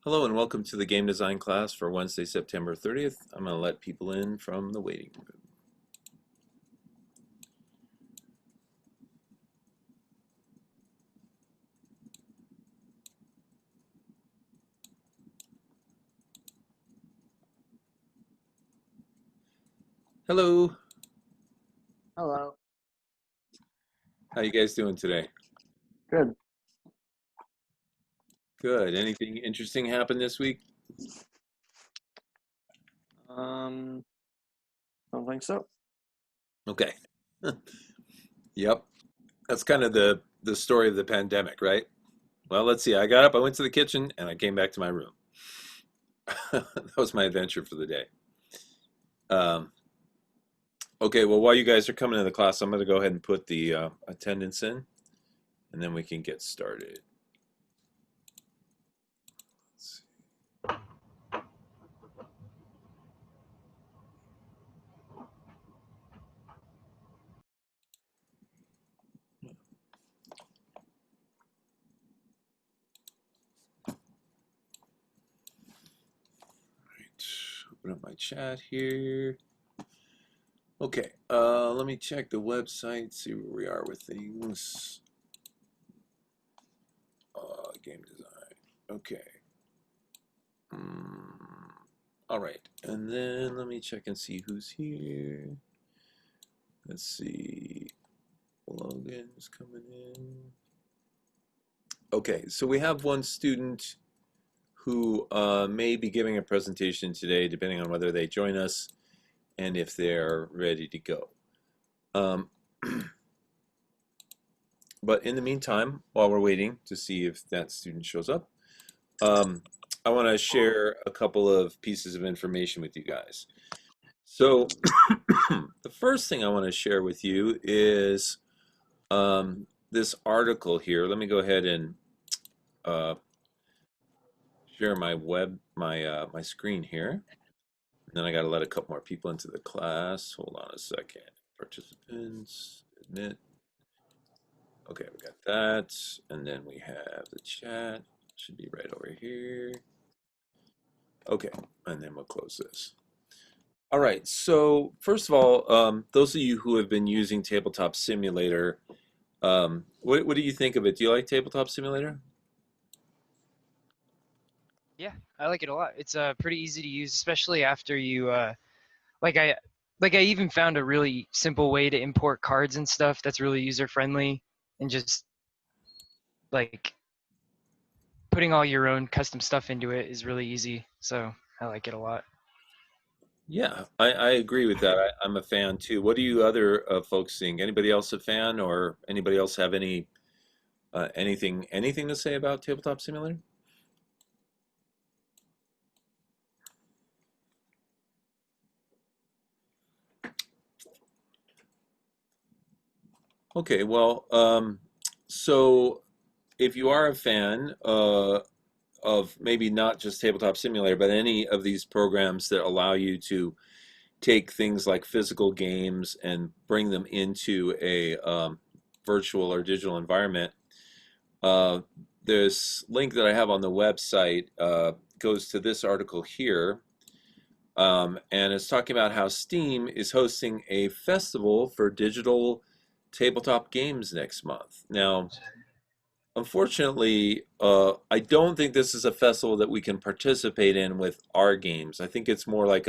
Hello and welcome to the game design class for Wednesday, September 30th. I'm going to let people in from the waiting room. Hello, Hello. how you guys doing today? Good. Good. Anything interesting happened this week? Um, don't think so. Okay. Yep. That's kind of the story of the pandemic, right? Well, let's see. I got up, I went to the kitchen, and I came back to my room. That was my adventure for the day. Um, okay, well, while you guys are coming to the class, I'm going to go ahead and put the attendance in, and then we can get started. Let's open up my chat here. Okay, let me check the website, see where we are with things. Game design. Okay. All right, and then let me check and see who's here. Let's see. Logan's coming in. Okay, so we have one student who may be giving a presentation today, depending on whether they join us and if they're ready to go. Um, but in the meantime, while we're waiting to see if that student shows up, I want to share a couple of pieces of information with you guys. So, the first thing I want to share with you is this article here. Let me go ahead and uh, share my screen here. And then I got to let a couple more people into the class. Hold on a second. Participants, admit. Okay, we got that. And then we have the chat. Should be right over here. Okay, and then we'll close this. All right, so first of all, those of you who have been using Tabletop Simulator, what do you think of it? Do you like Tabletop Simulator? Yeah, I like it a lot. It's pretty easy to use, especially after you like I like I even found a really simple way to import cards and stuff that's really user friendly and just like putting all your own custom stuff into it is really easy. So I like it a lot. Yeah, I agree with that. I'm a fan too. What do you other folks think? Anybody else a fan, or anybody else have anything to say about Tabletop Simulator? Okay, well, so if you are a fan of maybe not just Tabletop Simulator, but any of these programs that allow you to take things like physical games and bring them into a virtual or digital environment, uh, this link that I have on the website goes to this article here. And it's talking about how Steam is hosting a festival for digital tabletop games next month. Now, unfortunately, I don't think this is a festival that we can participate in with our games. I think it's more like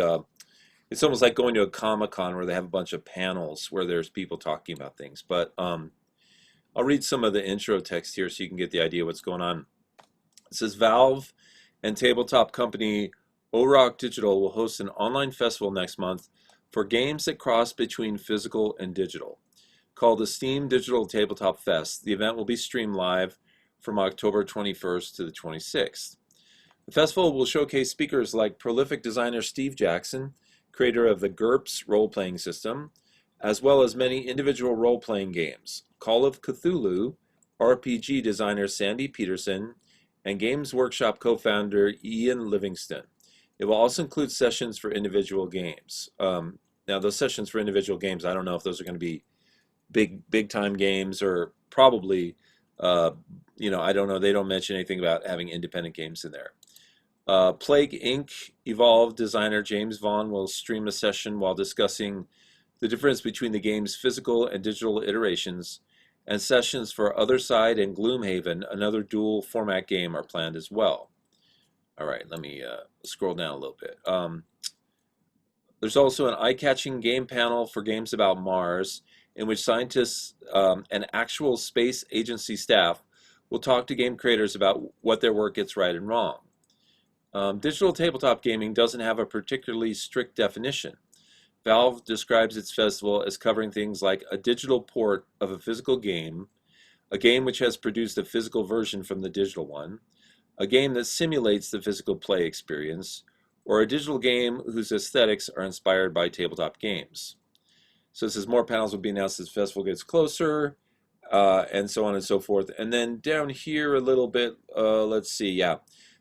it's almost like going to a Comic-Con where they have a bunch of panels where there's people talking about things. But I'll read some of the intro text here so you can get the idea what's going on. It says Valve and tabletop company Rock Digital will host an online festival next month for games that cross between physical and digital. Called the Steam Digital Tabletop Fest, the event will be streamed live from October 21st to the 26th. The festival will showcase speakers like prolific designer Steve Jackson, creator of the GURPS role-playing system, as well as many individual role-playing games. Call of Cthulhu RPG designer Sandy Peterson, and Games Workshop co-founder Ian Livingston. It will also include sessions for individual games. Now, those sessions for individual games, I don't know if those are going to be big time games or probably, I don't know. They don't mention anything about having independent games in there. Plague Inc. Evolve designer James Vaughn will stream a session while discussing the difference between the game's physical and digital iterations, and sessions for Other Side and Gloomhaven, another dual format game, are planned as well. All right, let me scroll down a little bit. There's also an eye-catching game panel for games about Mars, in which scientists and actual space agency staff will talk to game creators about what their work gets right and wrong. Digital tabletop gaming doesn't have a particularly strict definition. Valve describes its festival as covering things like a digital port of a physical game, a game which has produced a physical version from the digital one, a game that simulates the physical play experience, or a digital game whose aesthetics are inspired by tabletop games. So it says more panels will be announced as the festival gets closer, and so on and so forth. And then down here a little bit, let's see, yeah.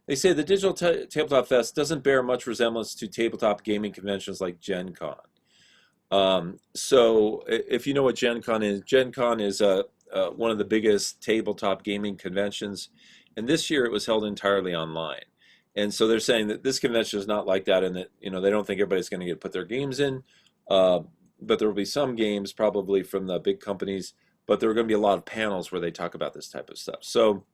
They say the Digital Tabletop Fest doesn't bear much resemblance to tabletop gaming conventions like Gen Con. So if you know what Gen Con is one of the biggest tabletop gaming conventions, and this year it was held entirely online. And so they're saying that this convention is not like that, and that they don't think everybody's going to get put their games in, but there will be some games probably from the big companies, but there are going to be a lot of panels where they talk about this type of stuff. So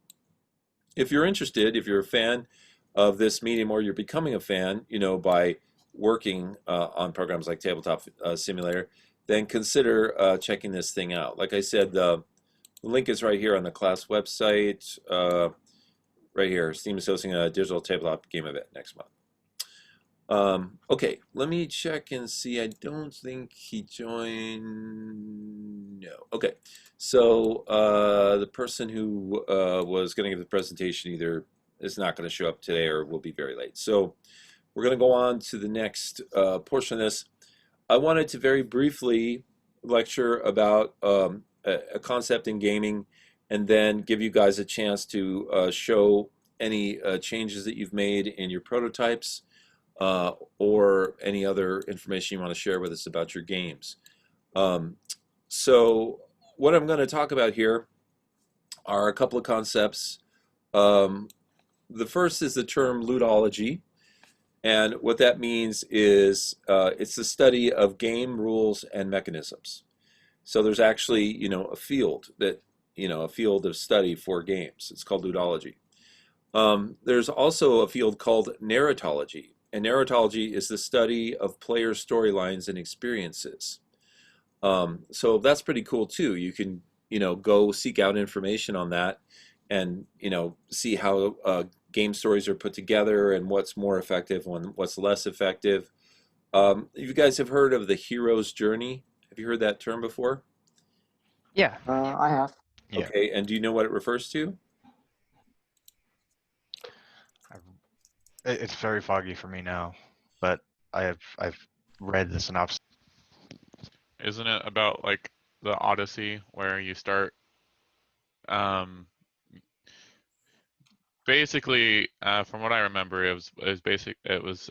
if you're interested, if you're a fan of this medium, or you're becoming a fan, by working on programs like Tabletop Simulator, then consider checking this thing out. Like I said, the link is right here on the class website. Right here, Steam is hosting a digital tabletop game event next month. Okay, let me check and see. I don't think he joined. No. Okay, so the person who was going to give the presentation either is not going to show up today or will be very late. So we're going to go on to the next portion of this. I wanted to very briefly lecture about a concept in gaming, and then give you guys a chance to show any changes that you've made in your prototypes, or any other information you want to share with us about your games. So what I'm going to talk about here are a couple of concepts. The first is the term ludology, and what that means is it's the study of game rules and mechanisms. So there's actually, a field a field of study for games. It's called ludology. There's also a field called narratology, and narratology is the study of player storylines and experiences. So that's pretty cool too. You can, go seek out information on that, and see how game stories are put together and what's more effective and what's less effective. You guys have heard of the hero's journey? Have you heard that term before? Yeah. I have. Yeah. Okay, and do you know what it refers to? It's very foggy for me now, but I've read the synopsis. Isn't it about like the Odyssey where you start basically from what I remember it was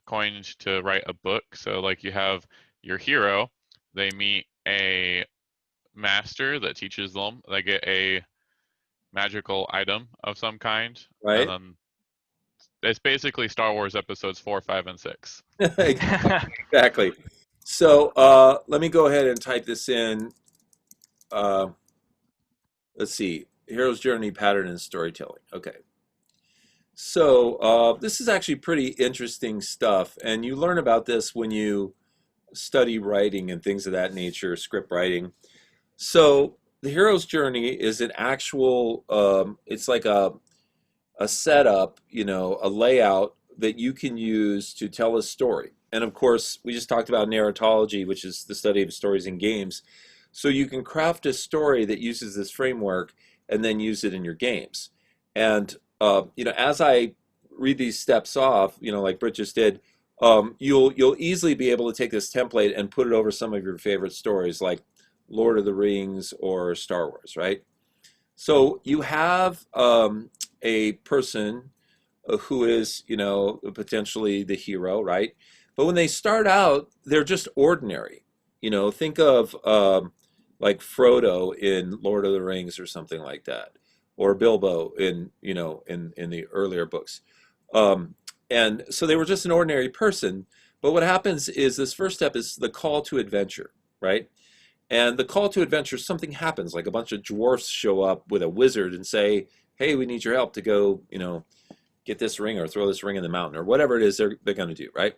coined to write a book. So like you have your hero, they meet a master that teaches them, they get a magical item of some kind, Right? and then it's basically Star Wars episodes 4, 5, and 6. Exactly. So let me go ahead and type this in. Let's see. Hero's journey, pattern, and storytelling. Okay. So this is actually pretty interesting stuff, and you learn about this when you study writing and things of that nature, script writing. So the hero's journey is an actual. It's like a setup, a layout that you can use to tell a story. And of course, we just talked about narratology, which is the study of stories in games. So you can craft a story that uses this framework and then use it in your games. And as I read these steps off, like Britt just did, you'll easily be able to take this template and put it over some of your favorite stories, like Lord of the Rings or Star Wars, right? So you have a person who is, potentially the hero, right? But when they start out, they're just ordinary. Think of like Frodo in Lord of the Rings or something like that, or Bilbo in the earlier books. Um, and so they were just an ordinary person. But what happens is this first step is the call to adventure, right? And the call to adventure, something happens, like a bunch of dwarfs show up with a wizard and say, "Hey, we need your help to go, get this ring or throw this ring in the mountain," or whatever it is they're going to do, right?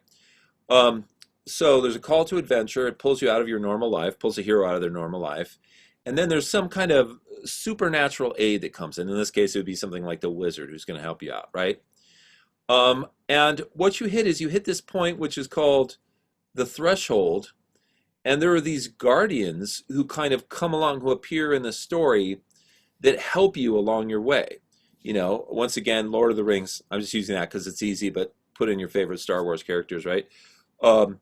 Um, so there's a call to adventure. It pulls you out of your normal life, pulls a hero out of their normal life. And then there's some kind of supernatural aid that comes in. In this case, it would be something like the wizard who's going to help you out, right? And what you hit is you hit this point, which is called the threshold. And there are these guardians who kind of come along, who appear in the story that help you along your way. Once again, Lord of the Rings, I'm just using that because it's easy, but put in your favorite Star Wars characters, right? Um,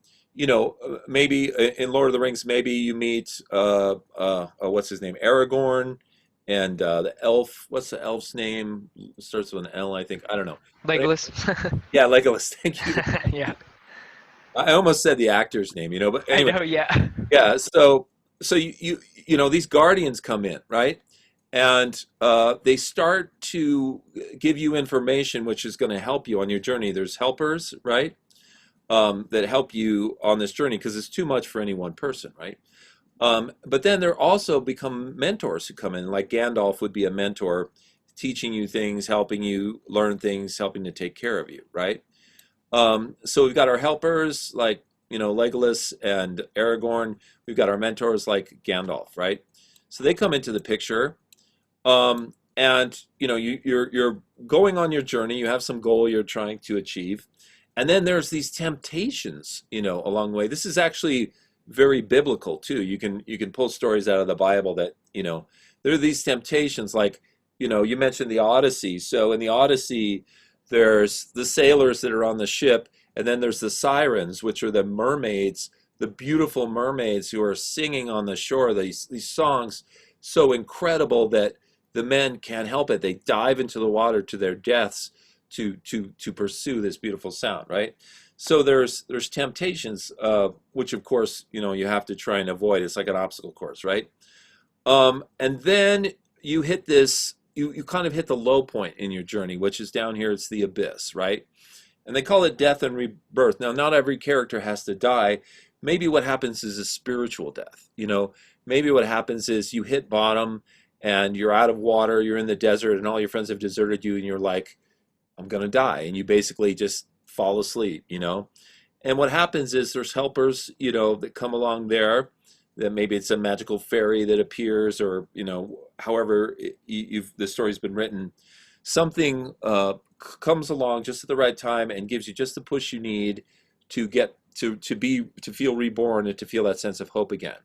maybe in Lord of the Rings, maybe you meet, what's his name? Aragorn, and the elf, what's the elf's name? It starts with an L, I think. I don't know. But Legolas. yeah, Legolas, thank you. Yeah, I almost said the actor's name, but I anyway. know. Yeah. Yeah, so these guardians come in, right? And they start to give you information which is going to help you on your journey. There's helpers, right? That help you on this journey because it's too much for any one person, right? But then there also become mentors who come in, like Gandalf would be a mentor, teaching you things, helping you learn things, helping to take care of you, right? So we've got our helpers like Legolas and Aragorn. We've got our mentors like Gandalf, right? So they come into the picture, and you're going on your journey. You have some goal you're trying to achieve, and then there's these temptations, along the way. This is actually very biblical too. You can pull stories out of the Bible that there are these temptations, like you mentioned the Odyssey. So in the Odyssey, there's the sailors that are on the ship, and then there's the sirens, which are the mermaids, the beautiful mermaids who are singing on the shore, these songs so incredible that the men can't help it. They dive into the water to their deaths to pursue this beautiful sound, right? So there's temptations, which of course you have to try and avoid. It's like an obstacle course, right? And then you hit this. You kind of hit the low point in your journey, which is down here. It's the abyss, right? And they call it death and rebirth. Now, not every character has to die. Maybe what happens is a spiritual death. Maybe what happens is you hit bottom and you're out of water, you're in the desert, and all your friends have deserted you, and you're like, I'm going to die. And you basically just fall asleep. And what happens is there's helpers, that come along there. That maybe it's a magical fairy that appears, or however the story's been written. Something comes along just at the right time and gives you just the push you need to get to feel reborn and to feel that sense of hope again.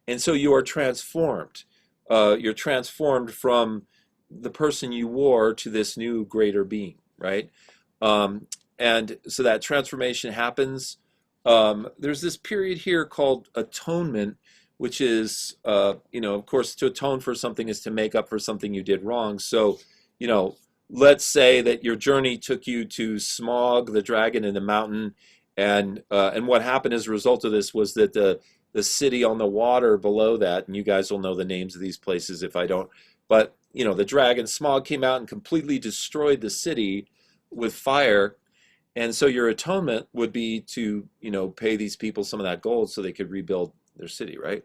And so you are transformed. You're transformed from the person you were to this new greater being, right? And so that transformation happens. There's this period here called atonement, which is, of course, to atone for something is to make up for something you did wrong. So, let's say that your journey took you to Smog, the dragon in the mountain, and what happened as a result of this was that the city on the water below that, and you guys will know the names of these places if I don't, but the dragon Smog came out and completely destroyed the city with fire. And so your atonement would be to, pay these people some of that gold so they could rebuild their city, right?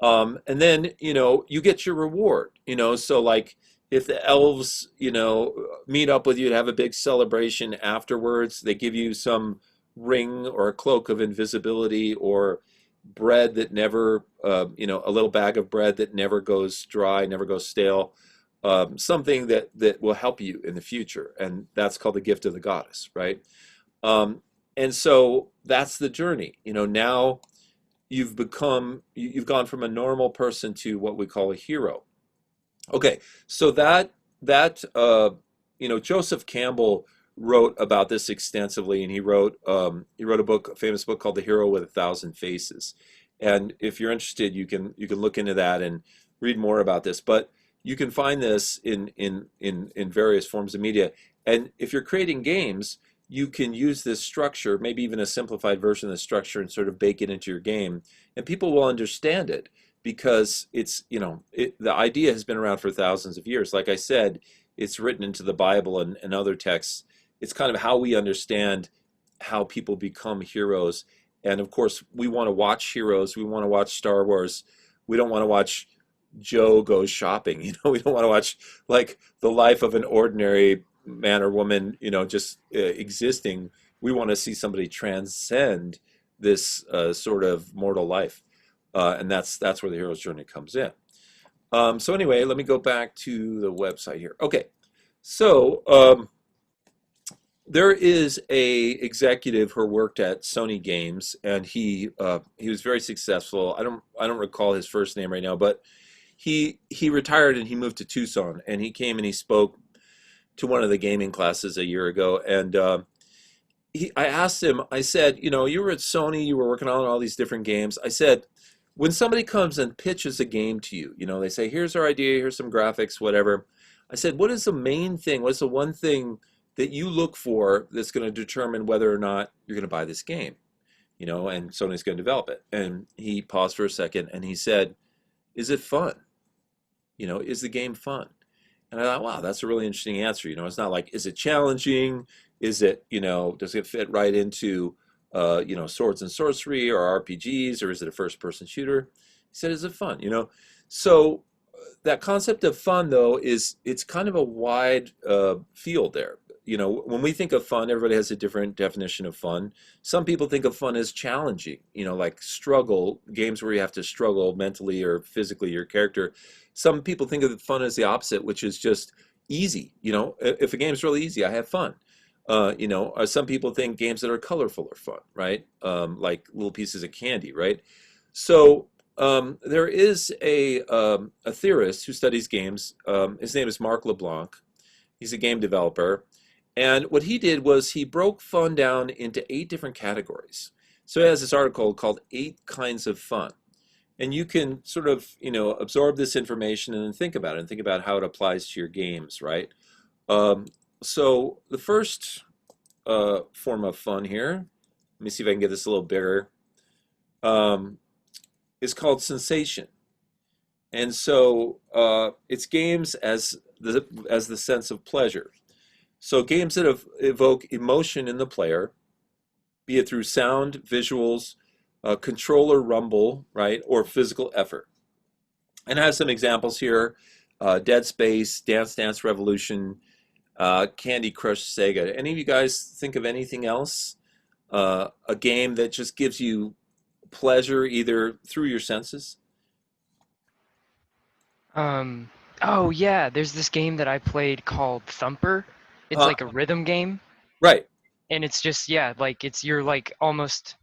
And then, you get your reward, so like if the elves, meet up with you to have a big celebration afterwards, they give you some ring or a cloak of invisibility or bread that never, a little bag of bread that never goes dry, never goes stale, something that will help you in the future. And that's called the gift of the goddess, right? And so that's the journey. Now you've gone from a normal person to what we call a hero. Okay, so that Joseph Campbell wrote about this extensively, and he wrote a famous book called The Hero with a Thousand Faces. And if you're interested, you can look into that and read more about this. But you can find this in various forms of media. And if you're creating games, you can use this structure, maybe even a simplified version of the structure, and sort of bake it into your game, and people will understand it because it's the idea has been around for thousands of years. Like I said, it's written into the Bible and other texts. it's kind of how we understand how people become heroes. And of course, we want to watch heroes. We want to watch Star Wars. We don't want to watch Joe goes shopping. We don't want to watch like the life of an ordinary man or woman, just existing. We want to see somebody transcend this sort of mortal life, and that's where the hero's journey comes in. So anyway, let me go back to the website here. Okay, so there is a executive who worked at Sony Games, and he was very successful. I don't recall his first name right now, but he retired and he moved to Tucson, and he came and he spoke to one of the gaming classes a year ago, and I asked him. I said, you were at Sony, you were working on all these different games. I said, when somebody comes and pitches a game to you, they say, here's our idea, here's some graphics, whatever. I said, what is the main thing? What's the one thing that you look for that's going to determine whether or not you're going to buy this game? And Sony's going to develop it. And he paused for a second and he said, is it fun? Is the game fun? And I thought, wow, that's a really interesting answer. It's not like, is it challenging? Is it, does it fit right into, swords and sorcery or RPGs, or is it a first-person shooter? He said, is it fun? So that concept of fun, though, it's kind of a wide field there. When we think of fun, everybody has a different definition of fun. Some people think of fun as challenging, like struggle, games where you have to struggle mentally or physically, your character. Some people think of fun as the opposite, which is just easy. If a game's really easy, I have fun. Some people think games that are colorful are fun, right? Like little pieces of candy, right? So there is a theorist who studies games. His name is Mark LeBlanc. He's a game developer. And what he did was he broke fun down into 8 different categories. So he has this article called 8 Kinds of Fun. And you can sort of, absorb this information and then think about it and think about how it applies to your games, right? So the first form of fun here, let me see if I can get this a little bigger, is called sensation. And so it's games as the sense of pleasure. So games that evoke emotion in the player, be it through sound, visuals, controller rumble, right, or physical effort. And I have some examples here: Dead Space, Dance Dance Revolution, Candy Crush Saga. Any of you guys think of anything else? A game that just gives you pleasure either through your senses? Oh yeah, there's this game that I played called Thumper. It's like a rhythm game, Right. and it's just you're like almost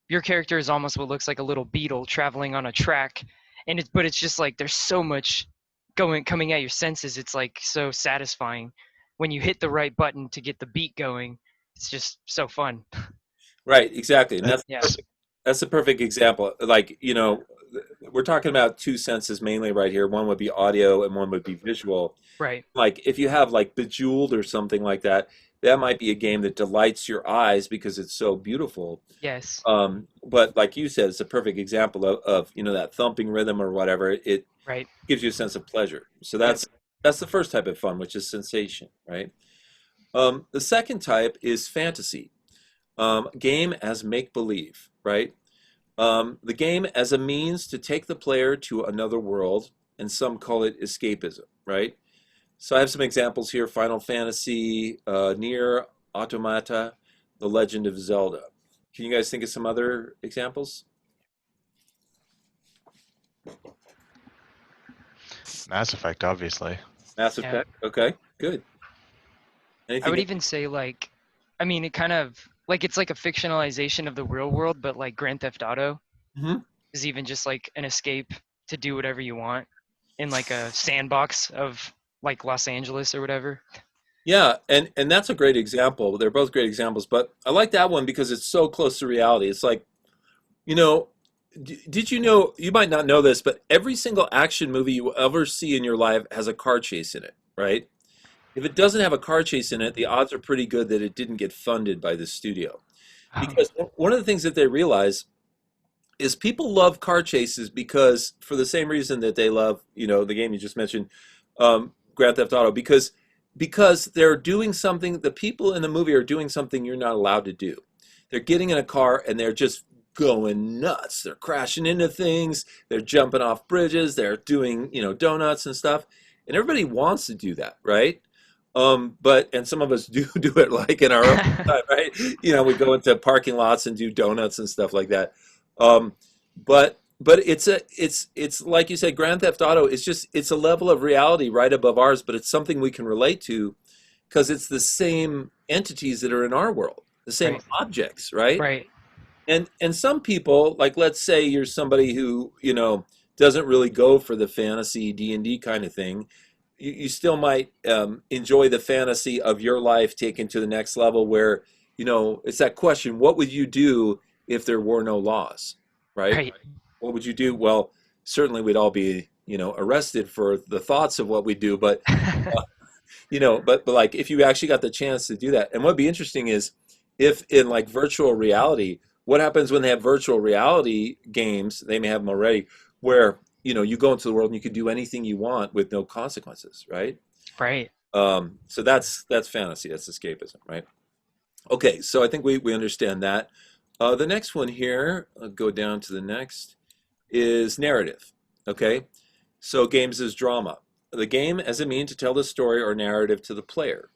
your character is almost what looks like a little beetle traveling on a track, and it's just like there's so much coming at your senses. It's like so satisfying when you hit the right button to get the beat going. It's just so fun. Right, exactly. And Yeah. that's a perfect example. Like, we're talking about 2 senses mainly right here. One would be audio and one would be visual. Right. Like if you have like Bejeweled or something like that, that might be a game that delights your eyes because it's so beautiful. Yes. But like you said, it's a perfect example of that thumping rhythm or whatever. It Right. gives you a sense of pleasure. So Yep. that's the first type of fun, which is sensation, right? The second type is fantasy. Game as make-believe, right? The game as a means to take the player to another world, and some call it escapism, right? So I have some examples here: Final Fantasy, Nier Automata, The Legend of Zelda. Can you guys think of some other examples? Mass Effect, obviously. Mass Yeah. Effect. Okay, good. I Anything? would even say it kind of it's like a fictionalization of the real world, but like Grand Theft Auto Mhm. is even just like an escape to do whatever you want in like a sandbox of like Los Angeles or whatever. Yeah, and that's a great example. They're both great examples, but I like that one because it's so close to reality. It's like, you know, did you know, you might not know this, but every single action movie you will ever see in your life has a car chase in it, right? If it doesn't have a car chase in it, the odds are pretty good that it didn't get funded by the studio. Because one of the things that they realize is people love car chases because for the same reason that they love, the game you just mentioned, Grand Theft Auto, because because they're doing something, the people in the movie are doing something you're not allowed to do. They're getting in a car and they're just going nuts. They're crashing into things, they're jumping off bridges, they're doing, donuts and stuff. And everybody wants to do that, right? But and some of us do do it like in our own time, right? We go into parking lots and do donuts and stuff like that. Um, but it's like you said, Grand Theft Auto is just it's a level of reality right above ours, but it's something we can relate to because it's the same entities that are in our world, the same Right. objects, right? Right. And some people, like let's say you're somebody who, doesn't really go for the fantasy D&D kind of thing, you still might enjoy the fantasy of your life taken to the next level where, it's that question, what would you do if there were no laws, right? Right. What would you do? Well, certainly we'd all be, arrested for the thoughts of what we do, but but like if you actually got the chance to do that, and what'd be interesting is if in like virtual reality, what happens when they have virtual reality games? They may have them already, where you go into the world and you can do anything you want with no consequences, right? Right. So that's fantasy, that's escapism, right? Okay, so I think we understand that. The next one here, I'll go down to the next, is narrative. Okay, so games is drama. The game as a mean to tell the story or narrative to the player.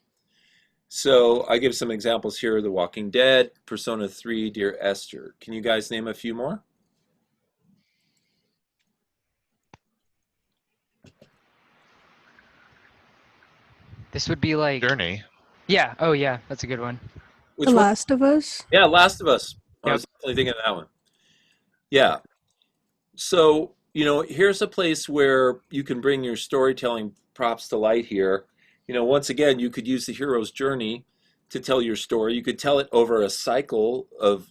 So I give some examples here: The Walking Dead, Persona 3, Dear Esther. Can you guys name a few more? This would be like, Journey. yeah. Oh, yeah. That's a good one. Which The one? Last of Us. Yeah, Last of Us. I Yep. was definitely thinking of that one. Yeah. So, here's a place where you can bring your storytelling props to light here. Once again, you could use the hero's journey to tell your story. You could tell it over a cycle of,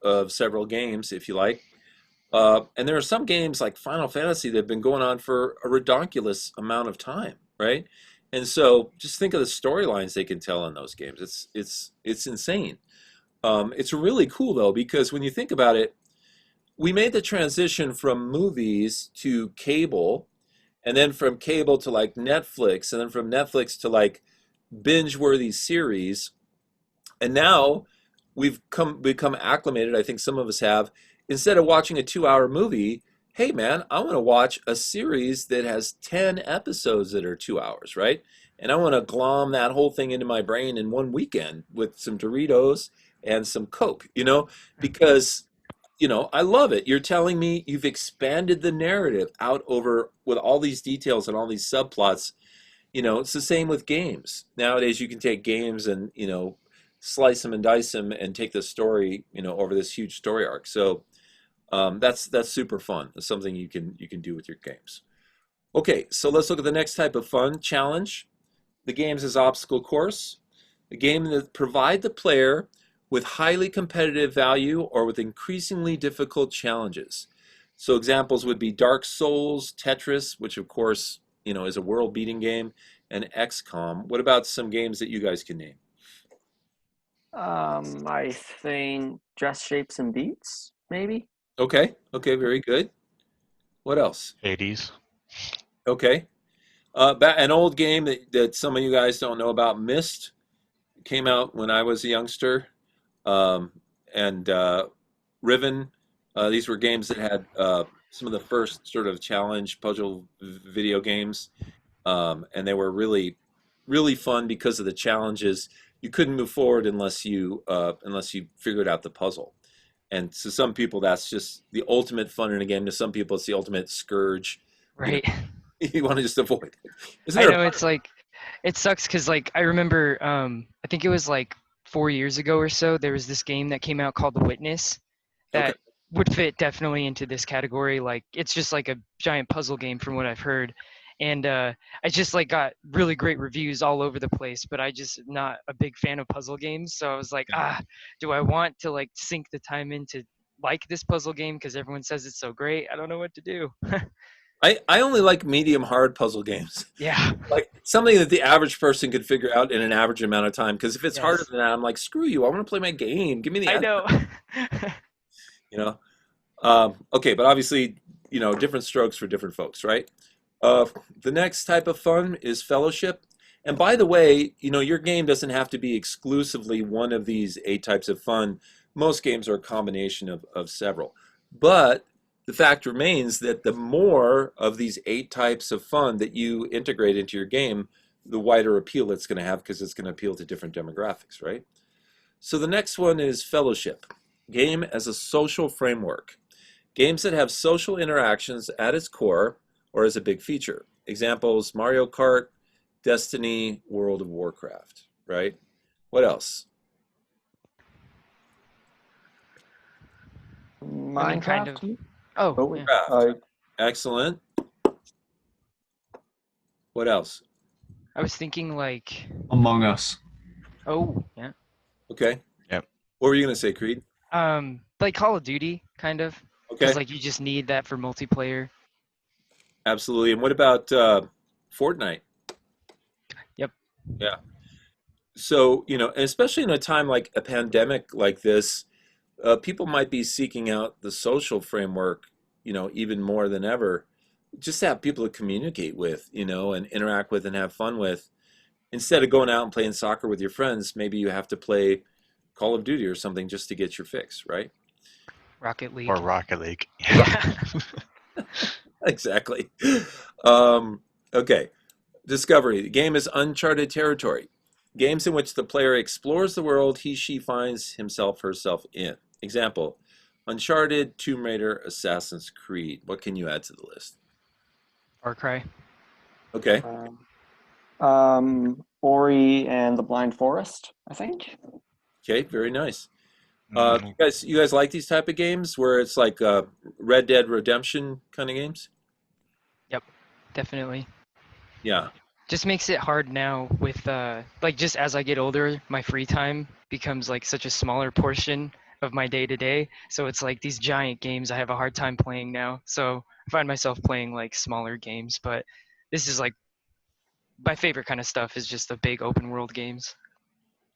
of several games, if you like. And there are some games like Final Fantasy that have been going on for a redonkulous amount of time, right? And so just think of the storylines they can tell in those games. It's insane. It's really cool though, because when you think about it, we made the transition from movies to cable, and then from cable to like Netflix, and then from Netflix to like binge-worthy series. And now we've become acclimated, I think some of us have, instead of watching a 2-hour movie, hey man, I want to watch a series that has 10 episodes that are 2 hours, right? And I want to glom that whole thing into my brain in one weekend with some Doritos and some Coke, because I love it. You're telling me you've expanded the narrative out over with all these details and all these subplots. It's the same with games. Nowadays, you can take games and, slice them and dice them and take the story, over this huge story arc. So that's super fun. It's something you can do with your games. Okay, so let's look at the next type of fun challenge. The games is obstacle course, a game that provide the player with highly competitive value or with increasingly difficult challenges. So examples would be Dark Souls, Tetris, which of course, is a world-beating game, and XCOM. What about some games that you guys can name? I think Dress Shapes and Beats, maybe. Okay, very good. What else? Hades. Okay. An old game that some of you guys don't know about, Myst, came out when I was a youngster. And Riven. These were games that had some of the first sort of challenge puzzle video games, and they were really, really fun because of the challenges. You couldn't move forward unless you figured out the puzzle. And to some people, that's just the ultimate fun in a game. To some people, it's the ultimate scourge. Right. You want to just avoid it. Isn't I there? know, it's like, it sucks because like I remember, I think it was like 4 years ago or so, there was this game that came out called The Witness that Okay. would fit definitely into this category. Like it's just like a giant puzzle game from what I've heard. And I just like got really great reviews all over the place, but I just not a big fan of puzzle games. So I was like, do I want to like sink the time into like this puzzle game because everyone says it's so great? I don't know what to do. I only like medium hard puzzle games. Yeah. Like something that the average person could figure out in an average amount of time. Because if it's harder Yes. than that, I'm like, screw you. I want to play my game. Give me the I answer. know. You know. Okay, but obviously, different strokes for different folks, right? The next type of fun is fellowship, And by the way, your game doesn't have to be exclusively one of these 8 types of fun. Most games are a combination of several. But the fact remains that the more of these 8 types of fun that you integrate into your game, the wider appeal it's going to have because it's going to appeal to different demographics, right? So the next one is fellowship. Game as a social framework. Games that have social interactions at its core or as a big feature. Examples, Mario Kart, Destiny, World of Warcraft, right? What else? And then kind of. Minecraft? Oh, Oh, yeah. Excellent. What else? I was thinking like. Among Us. Oh, yeah. Okay. Yep. What were you going to say, Creed? Like Call of Duty, kind of. Okay. Because like you just need that for multiplayer. Absolutely. And what about Fortnite? Yep. Yeah. So, and especially in a time like a pandemic like this, people might be seeking out the social framework, even more than ever. Just to have people to communicate with, and interact with and have fun with. Instead of going out and playing soccer with your friends, maybe you have to play Call of Duty or something just to get your fix, right? Rocket League. Or Rocket League. Yeah. Exactly. Okay. Discovery. The game is uncharted territory. Games in which the player explores the world he/she finds himself herself in. Example, Uncharted, Tomb Raider, Assassin's Creed. What can you add to the list? Far Cry. Okay. Ori and the Blind Forest, I think. Okay, very nice. Mhm. You guys like these type of games where it's like Red Dead Redemption kind of games? Yep. Definitely. Yeah. Just makes it hard now with like just as I get older, my free time becomes like such a smaller portion of my day to day. So it's like these giant games I have a hard time playing now. So I find myself playing like smaller games, but this is like my favorite kind of stuff is just the big open world games.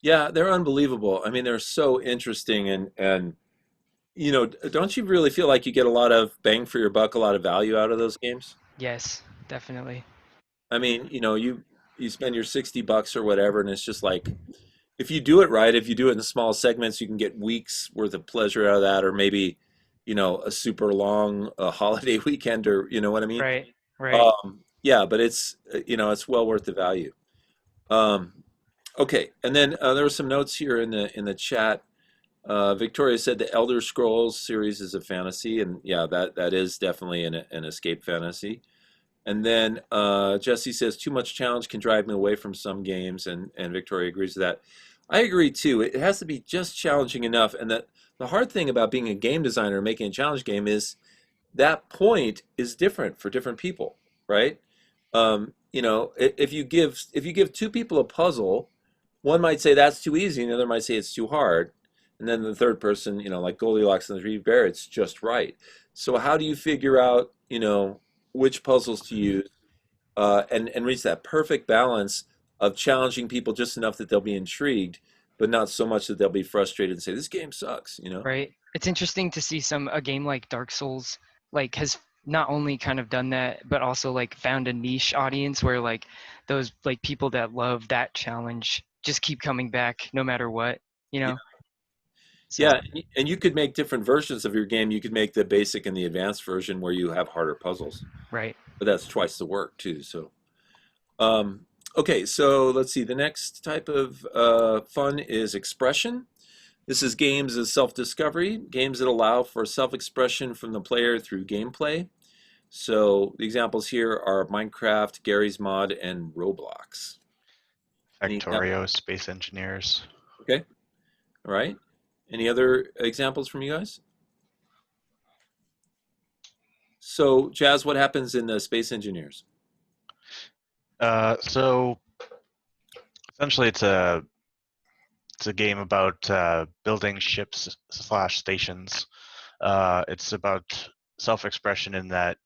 Yeah, they're unbelievable. I mean, they're so interesting and don't you really feel like you get a lot of bang for your buck, a lot of value out of those games? Yes, definitely. I mean, you spend your $60 or whatever, and it's just like if you do it right, if you do it in small segments, you can get weeks worth of pleasure out of that, or maybe, a super long holiday weekend, or you know what I mean? Right. Right. Yeah, but it's well worth the value. Um, okay, and then there were some notes here in the chat. Victoria said the Elder Scrolls series is a fantasy, and yeah, that is definitely an escape fantasy. And then Jesse says too much challenge can drive me away from some games, and Victoria agrees with that. I agree too. It has to be just challenging enough, and that the hard thing about being a game designer and making a challenge game is that point is different for different people, right? If you give 2 people a puzzle, one might say that's too easy, and the other might say it's too hard, and then the third person, like Goldilocks and the Three Bear, it's just right. So how do you figure out, which puzzles to use, and reach that perfect balance of challenging people just enough that they'll be intrigued, but not so much that they'll be frustrated and say this game sucks. Right. It's interesting to see a game like Dark Souls like has not only kind of done that, but also like found a niche audience where like those like people that love that challenge just keep coming back no matter what, you Yeah. know? So Yeah, and you could make different versions of your game. You could make the basic and the advanced version where you have harder puzzles, right. but that's twice the work too. So, um, okay, so let's see. The next type of fun is expression. This is games as self-discovery, games that allow for self-expression from the player through gameplay. So the examples here are Minecraft, Gary's Mod, and Roblox. Any examples? Factorio, Space Engineers. Okay, all right. Any other examples from you guys? So, Jazz, what happens in the Space Engineers? So essentially, it's a game about building ships slash stations. It's about self-expression in that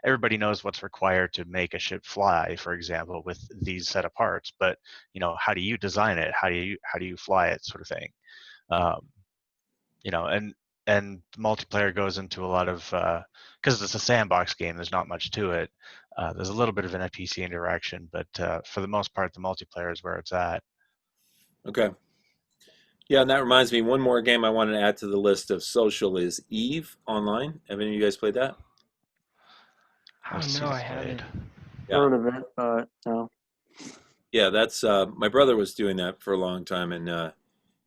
everybody knows what's required to make a ship fly, for example, with these set of parts. But how do you design it? How do you fly it, sort of thing. Um, and multiplayer goes into a lot of because it's a sandbox game. There's not much to it. There's a little bit of an NPC interaction, but for the most part, the multiplayer is where it's at. Okay. Yeah, and that reminds me, one more game I wanted to add to the list of social is Eve Online. Have any of you guys played that? Oh I've seen no, it I played. haven't. Yeah. Heard of it, but no. Yeah, that's my brother was doing that for a long time, and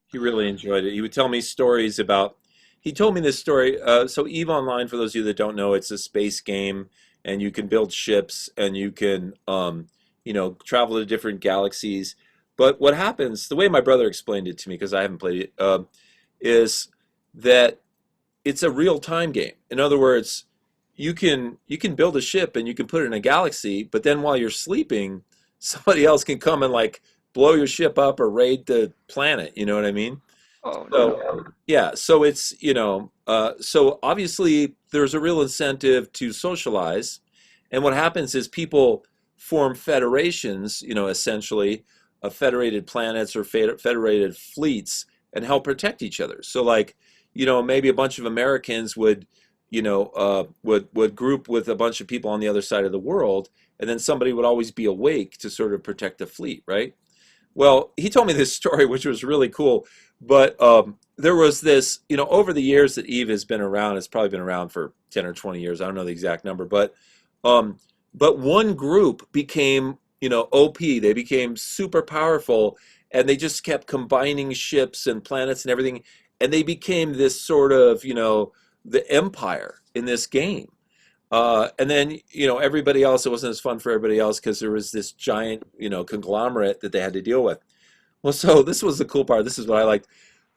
he really enjoyed it. He would tell me stories about. He told me this story. So Eve Online, for those of you that don't know, it's a space game, and you can build ships, and you can, travel to different galaxies. But what happens, the way my brother explained it to me, because I haven't played it, is that it's a real time game. In other words, you can build a ship and you can put it in a galaxy, but then while you're sleeping, somebody else can come and like blow your ship up or raid the planet. You know what I mean? Oh no. So yeah, so it's so obviously there's a real incentive to socialize, and what happens is people form federations, essentially of federated planets or federated fleets, and help protect each other. So like, maybe a bunch of Americans would group with a bunch of people on the other side of the world, and then somebody would always be awake to sort of protect the fleet, right? Well, he told me this story, which was really cool. But there was this, over the years that Eve has been around, it's probably been around for 10 or 20 years. I don't know the exact number, um, but one group became, OP. They became super powerful, and they just kept combining ships and planets and everything, and they became this sort of, the empire in this game. And then, everybody else, it wasn't as fun for everybody else because there was this giant, conglomerate that they had to deal with. Well, so this was the cool part. This is what I liked.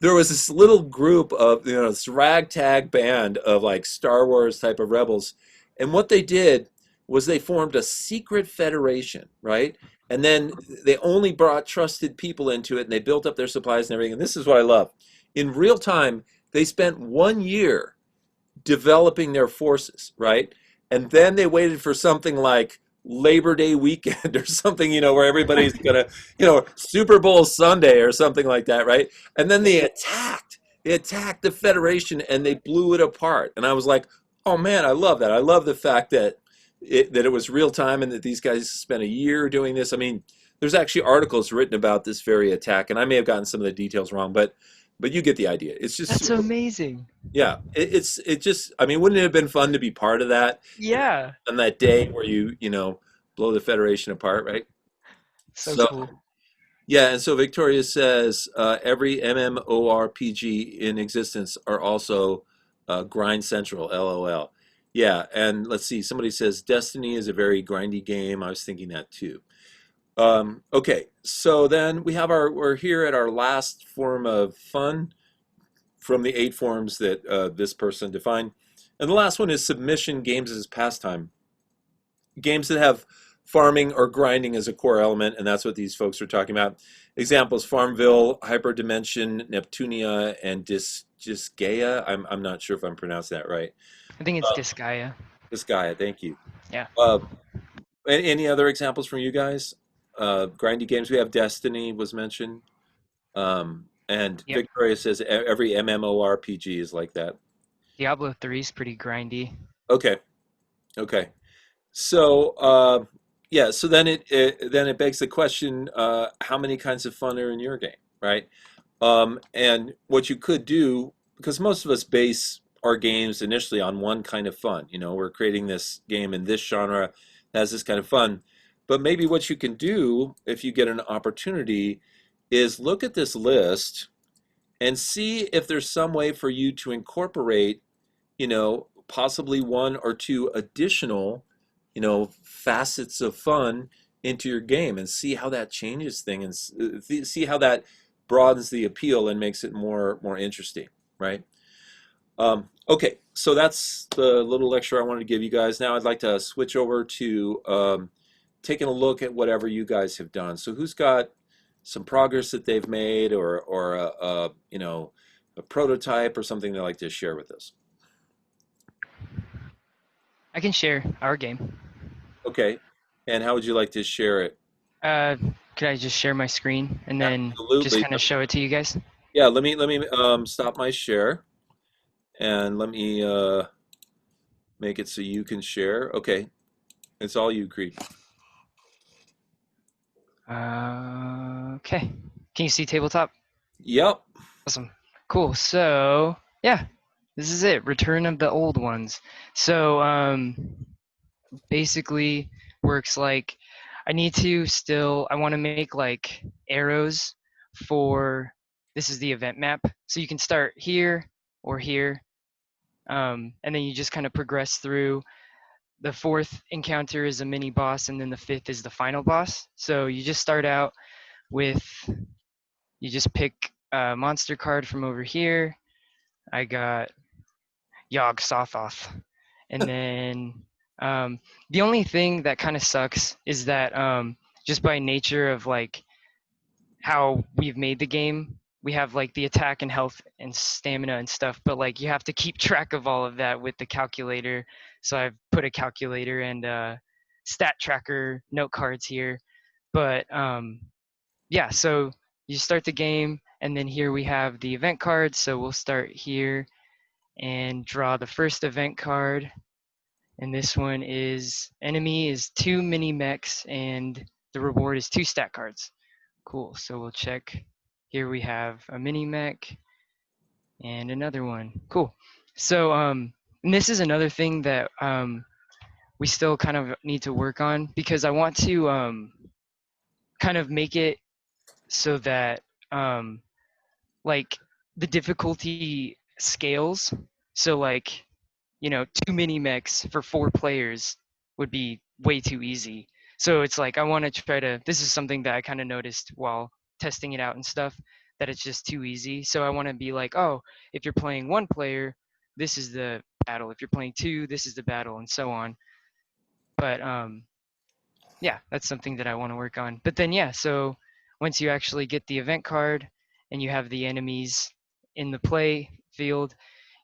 There was this little group of, this ragtag band of like Star Wars type of rebels. And what they did was they formed a secret federation, right? And then they only brought trusted people into it, and they built up their supplies and everything. And this is what I love. In real time, they spent 1 year developing their forces, right? And then they waited for something like Labor Day weekend or something, where everybody's gonna, Super Bowl Sunday or something like that, right? And then they attacked. They attacked the Federation and they blew it apart. And I was like, oh man, I love that. I love the fact that it was real time and that these guys spent a year doing this. I mean, there's actually articles written about this very attack, and I may have gotten some of the details wrong, but you get the idea. It's just That's super. amazing. Yeah, it just, I mean, wouldn't it have been fun to be part of that Yeah. on that day where you blow the Federation apart, right? So So cool. yeah, and so Victoria says every MMORPG in existence are also grind central. LOL. Yeah, and let's see. Somebody says Destiny is a very grindy game. I was thinking that too. Okay, so then we're here at our last form of fun from the 8 forms that this person defined. And the last one is submission games as pastime. Games that have farming or grinding as a core element, and that's what these folks are talking about. Examples: Farmville, Hyperdimension, Neptunia, and Disgaea. I'm not sure if I'm pronouncing that right. I think it's Disgaea. Disgaea, thank you. Yeah. Any other examples from you guys? Grindy games. We have Destiny was mentioned. And Yep. Victoria says every MMORPG is like that. Diablo 3 is pretty grindy. Okay. Okay. So yeah. So then it begs the question: how many kinds of fun are in your game, right? And what you could do, because most of us base our games initially on one kind of fun. We're creating this game in this genre that has this kind of fun. But maybe what you can do if you get an opportunity is look at this list and see if there's some way for you to incorporate, possibly one or two additional, facets of fun into your game, and see how that changes things, and see how that broadens the appeal and makes it more interesting, right? Okay, so that's the little lecture I wanted to give you guys. Now I'd like to switch over to taking a look at whatever you guys have done. So who's got some progress that they've made, or a prototype or something they'd like to share with us? I can share our game. Okay, and how would you like to share it? Could I just share my screen and then just Absolutely. kind of show it to you guys? Yeah, let me stop my share, and let me make it so you can share. Okay, It's all you, Creed. Okay. Can you see tabletop? Yep. Awesome. Cool. So yeah, this is it. Return of the Old Ones. So basically works like I want to make like arrows for this is the event map. So you can start here or here. And then you just kind of progress through. The fourth encounter is a mini boss, and then the fifth is the final boss. So you just start out with you just pick a monster card from over here. I got Yogg Sothoth. And then the only thing that kind of sucks is that just by nature of like how we've made the game, we have like the attack and health and stamina and stuff, but like you have to keep track of all of that with the calculator. So I've put a calculator and stat tracker note cards here. But yeah, so you start the game, and then here we have the event cards. So we'll start here and draw the first event card. And this one is enemy is 2 mini mechs, and the reward is 2 stat cards. Cool. So we'll check. Here we have a mini mech and another one. Cool. So and this is another thing that we still kind of need to work on, because I want to kind of make it so that like the difficulty scales. So like, 2 mini mechs for 4 players would be way too easy. So it's like I want to try to. This is something that I kind of noticed while testing it out and stuff, that it's just too easy. So I want to be like, oh, if you're playing 1 player, this is the battle. If you're playing 2, this is the battle, and so on. But yeah, that's something that I want to work on. But then yeah, so once you actually get the event card and you have the enemies in the play field,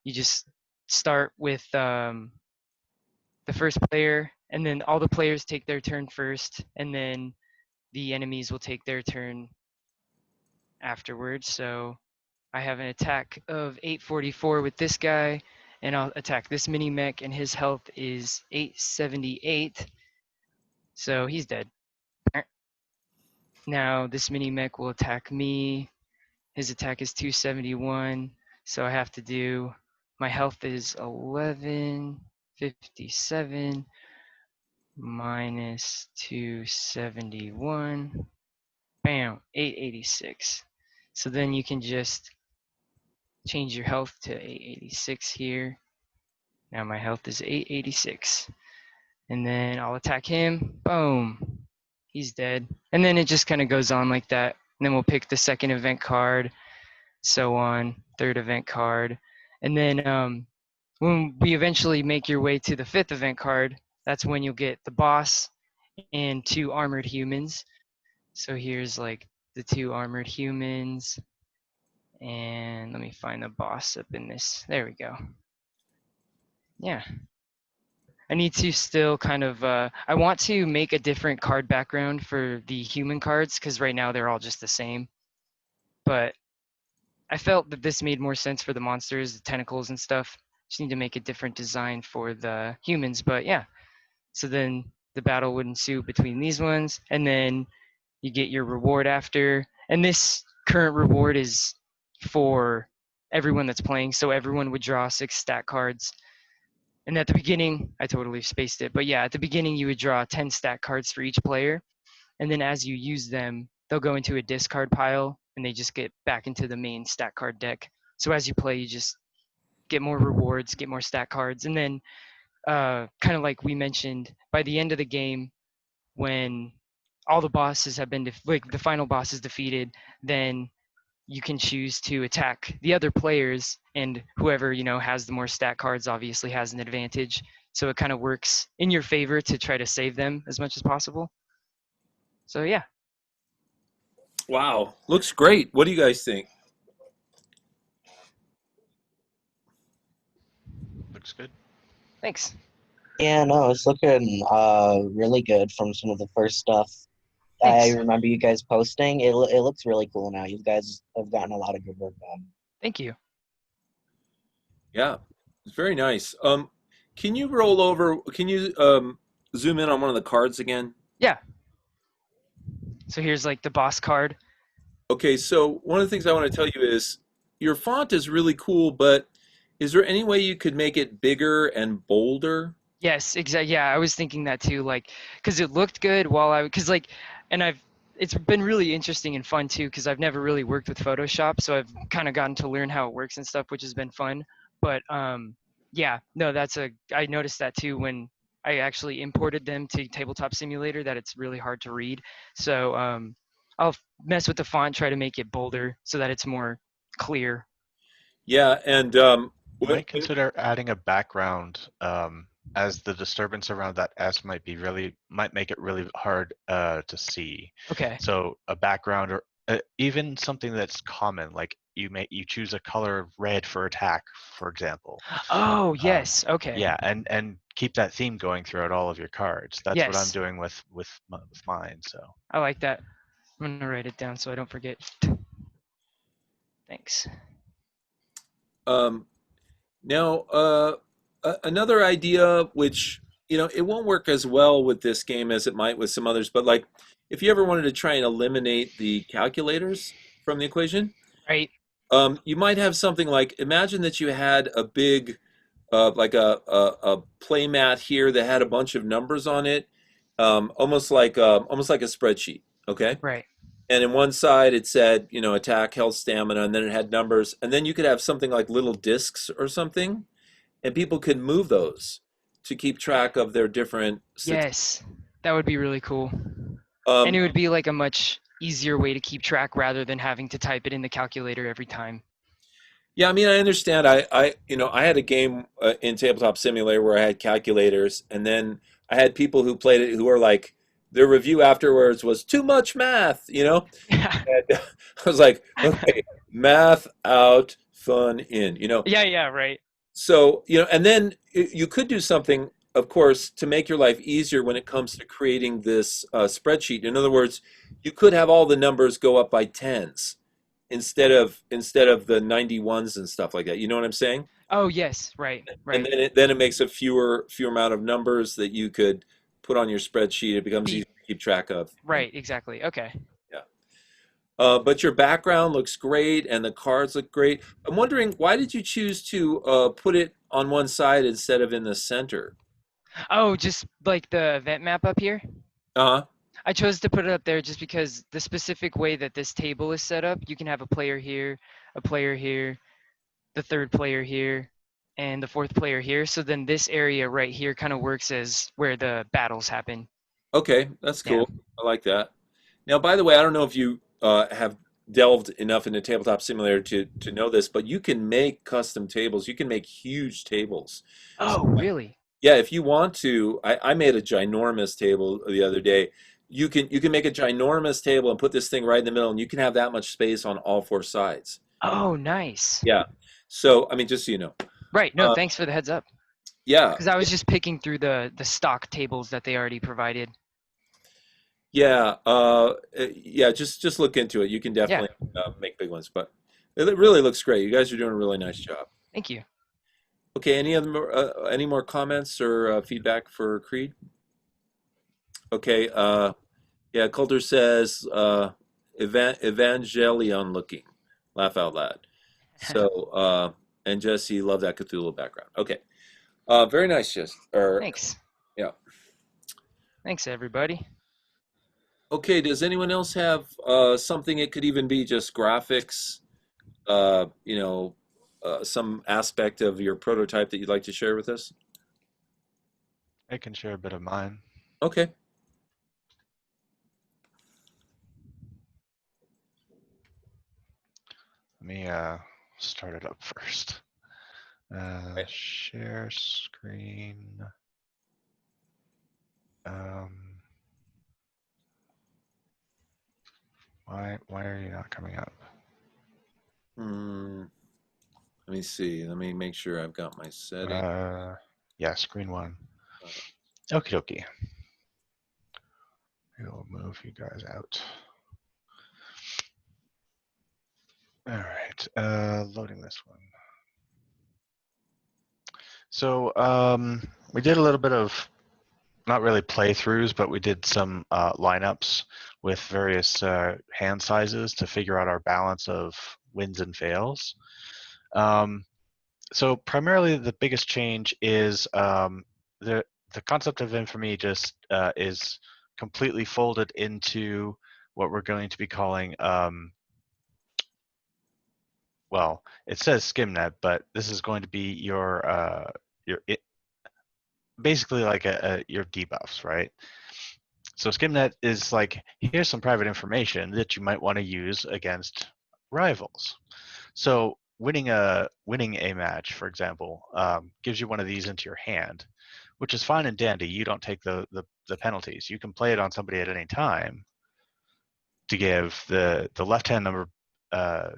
you just start with the first player, and then all the players take their turn first, and then the enemies will take their turn afterwards. So I have an attack of 844 with this guy, and I'll attack this mini mech, and his health is 878. So he's dead. Now this mini mech will attack me. His attack is 271. So I have to do, my health is 1157 minus 271. Bam, 886. So then you can just change your health to 886 here. Now my health is 886. And then I'll attack him. Boom. He's dead. And then it just kind of goes on like that. And then we'll pick the second event card, so on, third event card. And then when we eventually make your way to the fifth event card, that's when you'll get the boss and 2 armored humans. So here's like the 2 armored humans. And let me find the boss up in this. There we go. Yeah. I need to still kind of, I want to make a different card background for the human cards, because right now they're all just the same. But I felt that this made more sense for the monsters, the tentacles and stuff. Just need to make a different design for the humans. But yeah, so then the battle would ensue between these ones, and then you get your reward after. And this current reward is for everyone that's playing. So everyone would draw 6 stat cards. And at the beginning, I totally spaced it, but yeah, at the beginning you would draw 10 stat cards for each player. And then as you use them, they'll go into a discard pile, and they just get back into the main stat card deck. So as you play, you just get more rewards, get more stat cards. And then kind of like we mentioned, by the end of the game, when all the bosses have been, like the final boss is defeated, then you can choose to attack the other players, and whoever has the more stat cards obviously has an advantage. So it kind of works in your favor to try to save them as much as possible. So yeah. Wow, looks great. What do you guys think? Looks good. Thanks. Yeah, no, it's looking really good from some of the first stuff I Thanks. remember you guys posting. It looks really cool now. You guys have gotten a lot of good work done. Thank you. Yeah, it's very nice. Can you roll over? Can you zoom in on one of the cards again? Yeah. So here's like the boss card. Okay, so one of the things I want to tell you is your font is really cool, but is there any way you could make it bigger and bolder? Yes, exactly. Yeah, I was thinking that too. Like, because it looked good while because like, and it's been really interesting and fun too, because I've never really worked with Photoshop, so I've kind of gotten to learn how it works and stuff, which has been fun. But yeah, no, I noticed that too when I actually imported them to Tabletop Simulator, that it's really hard to read. So I'll mess with the font, try to make it bolder so that it's more clear. Yeah, and You might consider adding a background, as the disturbance around that S might make it really hard to see. Okay. So a background, or even something that's common, like you choose a color of red for attack, for example. Oh, yes. Okay. Yeah, and keep that theme going throughout all of your cards. That's what I'm Yes. doing with mine. So I like that. I'm gonna write it down so I don't forget. Thanks. um, now another idea, which it won't work as well with this game as it might with some others, but like if you ever wanted to try and eliminate the calculators from the equation, Right. you might have something like imagine that you had a big like a play mat here that had a bunch of numbers on it, almost like a spreadsheet. Okay, Right. and in one side it said attack, health, stamina, and then it had numbers, and then you could have something like little discs or something, and people could move those to keep track of their different Yes. That would be really cool. And um, it would be like a much easier way to keep track rather than having to type it in the calculator every time. yeah, I mean, I understand. I had a game in Tabletop Simulator where I had calculators, and then I had people who played it who were like, their review afterwards was too much math, Yeah. And I was like, okay, math out, fun in, Yeah, yeah, right. So, and then you could do something, of course, to make your life easier when it comes to creating this spreadsheet. In other words, you could have all the numbers go up by tens instead of the 91s and stuff like that. You know what I'm saying? Oh, yes, right, And right. then it makes a fewer amount of numbers that you could put on your spreadsheet. It becomes easier Be to keep track of. And right, exactly. Okay. yeah. But your background looks great and the cards look great. I'm wondering, why did you choose to put it on one side instead of in the center? Oh, just like the event map up here? Uh-huh. I chose to put it up there just because the specific way that this table is set up, you can have a player here, the third player here, and the fourth player here. So then this area right here kind of works as where the battles happen. Okay, that's Yeah. cool. I like that. Now, by the way, I don't know if you have delved enough into Tabletop Simulator to know this, but you can make custom tables. You can make huge tables. So, Oh, really? yeah, if you want to, I made a ginormous table the other day. You can make a ginormous table and put this thing right in the middle, and you can have that much space on all four sides. Oh, nice. Yeah. So, I mean, just so you know. Right. No, Uh, thanks for the heads up. yeah, Because I was just picking through the stock tables that they already provided. yeah, yeah. Just look into it. You can Yeah. definitely make big ones, but it really looks great. You guys are doing a really nice job. Thank you. Okay, any more comments or feedback for Creed? Okay, yeah, Coulter says Evangelion looking. Laugh out loud. So and Jesse, love that Cthulhu background. Okay, very nice, Jess. Thanks. Yeah. Thanks, everybody. Okay, does anyone else have something? It could even be just graphics, some aspect of your prototype that you'd like to share with us? I can share a bit of mine. Okay. Let me start it up first. Right. Share screen. Why are you not coming up? Let me see. Let me make sure I've got my setting. Yeah, screen one. Okie dokie. We'll move you guys out. All right, loading this one. So we did a little bit of not really playthroughs, but we did some lineups with various hand sizes to figure out our balance of wins and fails. So primarily, the biggest change is the concept of infamy just is completely folded into what we're going to be calling well, it says SkimNet, but this is going to be your basically like your debuffs, right? So SkimNet is like, here's some private information that you might want to use against rivals. So winning a match, for example, gives you one of these into your hand, which is fine and dandy. You don't take the penalties. You can play it on somebody at any time to give the left hand number. Uh,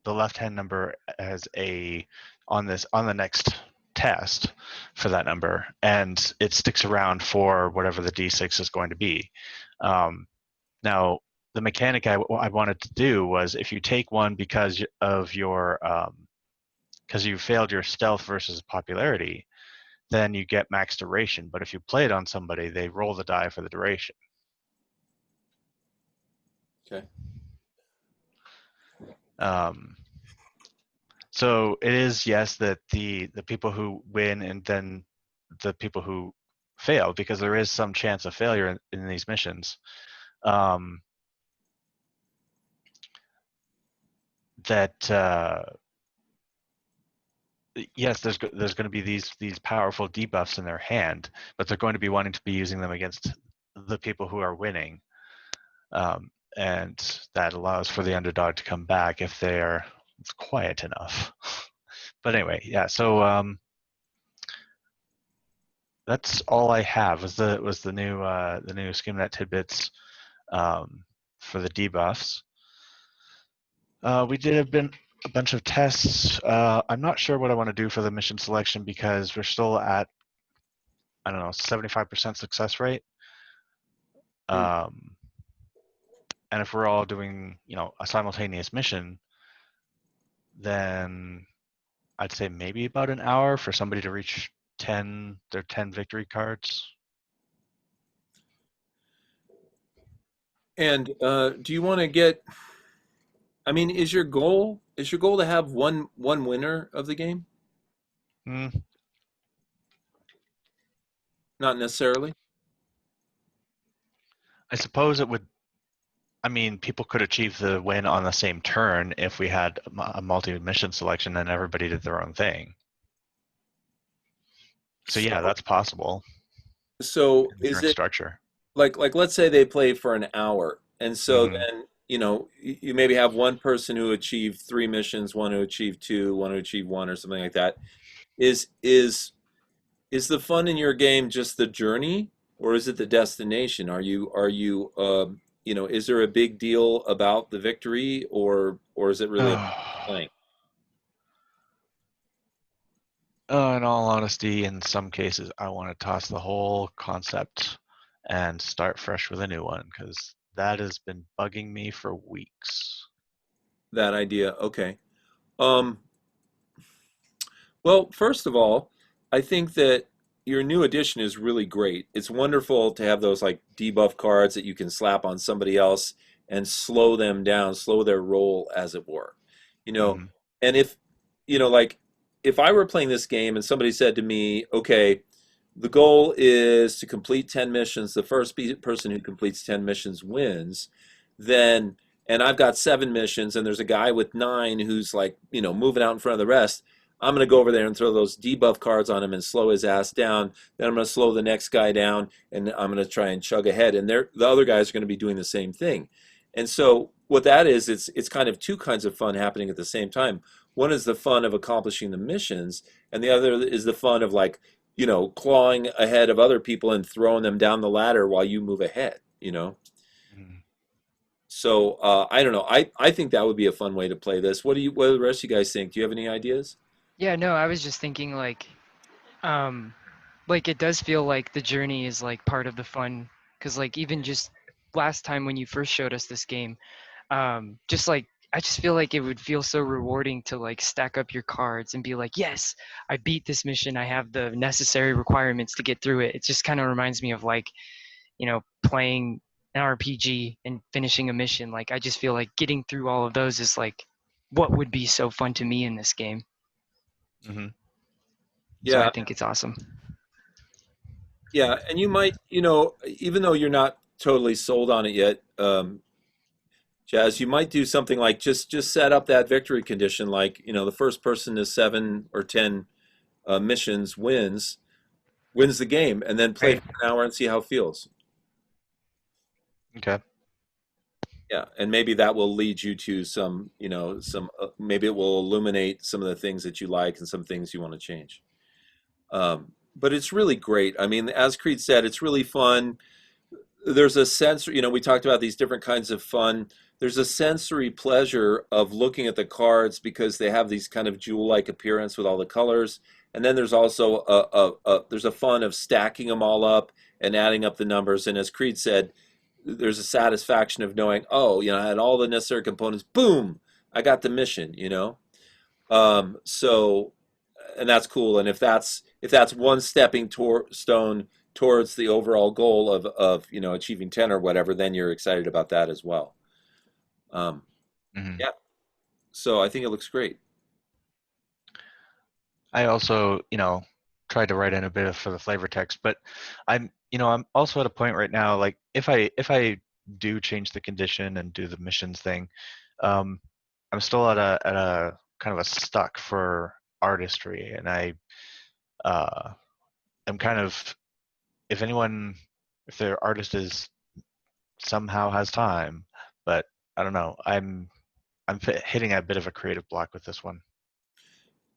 the left hand number as a on the next test for that number, and it sticks around for whatever the d6 is going to be. Now, the mechanic I wanted to do was, if you take one because of your because you failed your stealth versus popularity, then you get max duration. But if you play it on somebody, they roll the die for the duration. Okay. So it is, yes, that the people who win and then the people who fail, because there is some chance of failure in these missions. Yes, there's going to be these powerful debuffs in their hand, but they're going to be wanting to be using them against the people who are winning, and that allows for the underdog to come back if they're quiet enough. But anyway, yeah. So that's all I have. Was the new SkimNet tidbits for the debuffs. We did a bunch of tests. I'm not sure what I want to do for the mission selection because we're still at, I don't know, 75% success rate. And if we're all doing, a simultaneous mission, then I'd say maybe about an hour for somebody to reach their 10 victory cards. And do you want to get? I mean, is your goal to have one winner of the game? Mm, Not necessarily. I suppose it would. I mean, people could achieve the win on the same turn if we had a multi-mission selection and everybody did their own thing. So yeah, that's possible So in the is current it structure. like let's say they play for an hour, and so Mhm. then you maybe have one person who achieved three missions, one who achieved two, one who achieved one, or something like that. Is the fun in your game just the journey, or is it the destination? Is there a big deal about the victory, or is it really about playing? In all honesty, in some cases, I want to toss the whole concept and start fresh with a new one because that has been bugging me for weeks. That idea, okay. Um, Well, first of all, I think that your new edition is really great. It's wonderful to have those like debuff cards that you can slap on somebody else and slow them down, slow their roll, as it were. You know, Hmm. and like, if I were playing this game and somebody said to me, okay, the goal is to complete 10 missions, the first person who completes 10 missions wins, then, and I've got 7 missions and there's a guy with 9 who's like, moving out in front of the rest. I'm going to go over there and throw those debuff cards on him and slow his ass down. Then I'm going to slow the next guy down and I'm going to try and chug ahead. And the other guys are going to be doing the same thing. And so what that is, it's kind of two kinds of fun happening at the same time. One is the fun of accomplishing the missions, and the other is the fun of, like, clawing ahead of other people and throwing them down the ladder while you move ahead. Hmm. So I don't know. I think that would be a fun way to play this. What do the rest of you guys think? Do you have any ideas? Yeah, no, I was just thinking um, like it does feel like the journey is like part of the fun, because like even just last time when you first showed us this game, just like I just feel like it would feel so rewarding to like stack up your cards and be like, yes, I beat this mission. I have the necessary requirements to get through it. It just kind of reminds me of like, playing an RPG and finishing a mission. Like I just feel like getting through all of those is like what would be so fun to me in this game. Hmm. So I Yeah, think it's awesome. yeah, and you might, even though you're not totally sold on it yet, Jazz, you might do something like just set up that victory condition, like the first person to 7 or 10 missions wins the game, and then play Right. for an hour and see how it feels. Okay. Yeah, and maybe that will lead you to some maybe it will illuminate some of the things that you like and some things you want to change. But it's really great. I mean, as Creed said, it's really fun. There's a sense, we talked about these different kinds of fun. There's a sensory pleasure of looking at the cards because they have these kind of jewel-like appearance with all the colors. And then there's also there's a fun of stacking them all up and adding up the numbers. And as Creed said, there's a satisfaction of knowing, oh, I had all the necessary components. Boom, I got the mission. So, and that's cool. And if that's one stepping stone towards the overall goal of achieving 10 or whatever, then you're excited about that as well. Hmm. Yeah. So I think it looks great. I also, tried to write in a bit for the flavor text, but I'm also at a point right now, like if I do change the condition and do the missions thing, um, I'm still at a kind of a stuck for artistry, and uh, I'm kind of, if their artist is somehow has time, but I don't know, I'm hitting a bit of a creative block with this one.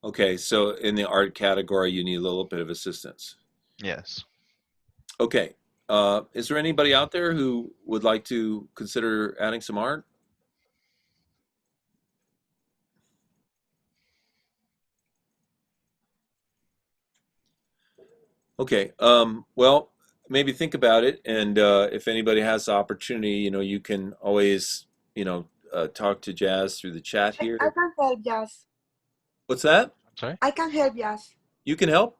Okay, so in the art category, you need a little bit of assistance. Yes. Okay. Is there anybody out there who would like to consider adding some art? Okay. Well, maybe think about it, and if anybody has the opportunity, you can always, talk to Jazz through the chat here. I can help, yes. What's that? Sorry. I can help, yes. You can help?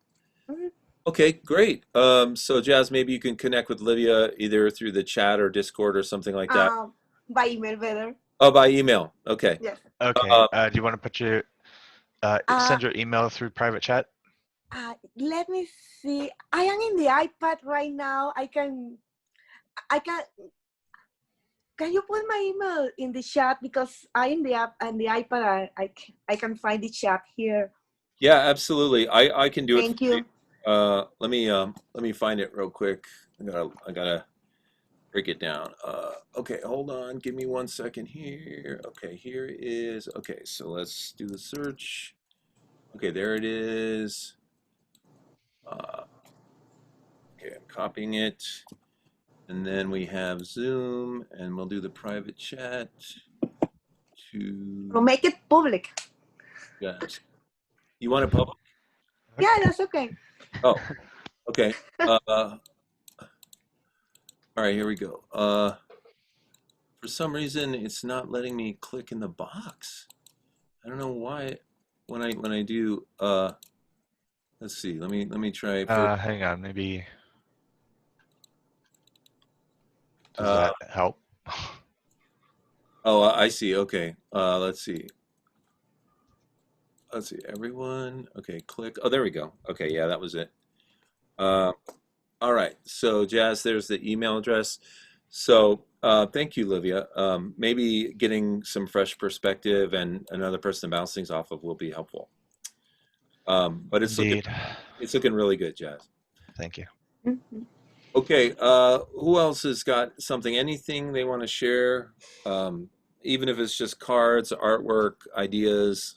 Mhm. Okay, great. So Jazz, maybe you can connect with Lydia either through the chat or Discord or something like that. By email better. Oh, by email. Okay. Yes. Okay. Do you want to put your send your email through private chat? Let me see. I am in the iPad right now. I can. Can you put my email in the chat because I in the app and the iPad I can find the chat here. Yeah, absolutely. I can do it. Thank you. Let me find it real quick. I gotta break it down. Okay, hold on. Give me 1 second here. Okay, here it is. Okay, so let's do the search. Okay, there it is. Okay, I'm copying it. And then we have Zoom, and we'll do the private chat We'll to make it public. Jazz. You want it public? Yeah, that's okay. Oh, okay. All right, here we go. For some reason, it's not letting me click in the box. I don't know why. When I do, let's see. Let me try. Hang on, maybe. Does that help? Oh, I see. Okay. Let's see. Let's see. Everyone. Okay. Click. Oh, there we go. Okay. Yeah, that was it. All right. So, Jazz, there's the email address. So, thank you, Livia. Maybe getting some fresh perspective and another person to bounce things off of will be helpful. But it's looking really good, Jazz. Thank you. Mm-hmm. Okay, who else has got something, anything they want to share? Even if it's just cards, artwork, ideas.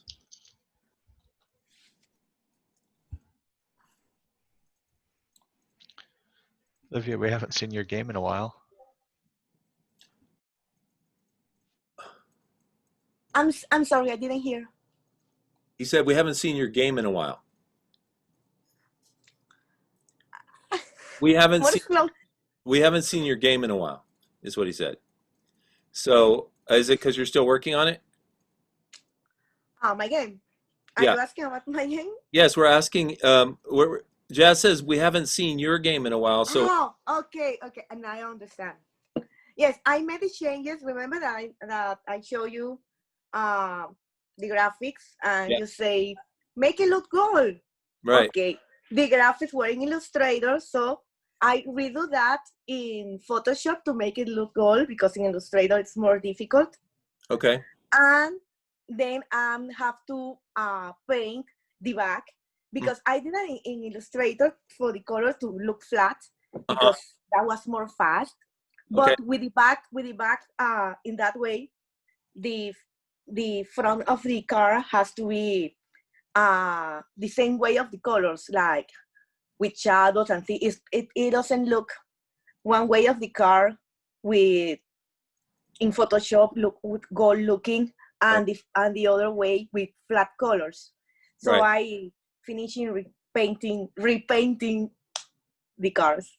Olivia, we haven't seen your game in a while. I'm sorry, I didn't hear. He said, we haven't seen your game in a while. We haven't More seen, slow. we haven't seen your game in a while, is what he said. So, is it because you're still working on it? My game. Are Yeah. you asking about my game? Yes, we're asking. Jazz says we haven't seen your game in a while, so Oh, okay, okay, and I understand. Yes, I made the changes. Remember that I show you the graphics and yeah, you say make it look good. right. Okay, the graphics were in Illustrator, so I redo that in Photoshop to make it look good because in Illustrator it's more difficult. Okay. And then have to paint the back Mm, because I did it in Illustrator for the color to look flat uh-huh. because that was more fast. Okay. But with the back in that way, the the front of the car has to be the same way of the colors, like with shadows and things. It doesn't look one way of the car with in Photoshop look with gold looking Right. and the other way with flat colors. So Right. I finishing repainting the cars.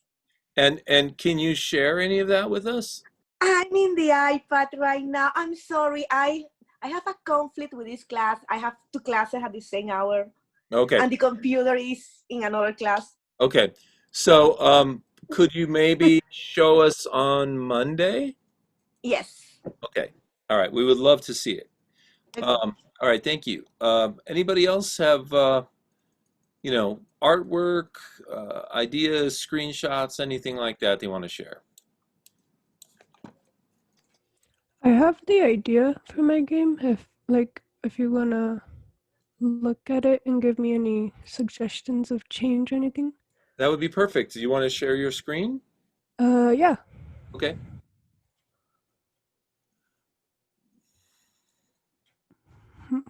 And can you share any of that with us? I'm in the iPad right now. I'm sorry. I have a conflict with this class. I have two classes at the same hour, Okay. and the computer is in another class. Okay. So, could you maybe show us on Monday? Yes. Okay. All right. We would love to see it. Okay. All right. Thank you. Anybody else have, artwork, ideas, screenshots, anything like that they want to share? I have the idea for my game. If you wanna look at it and give me any suggestions of change or anything. That would be perfect. Do you want to share your screen? Yeah. Okay. Hmm.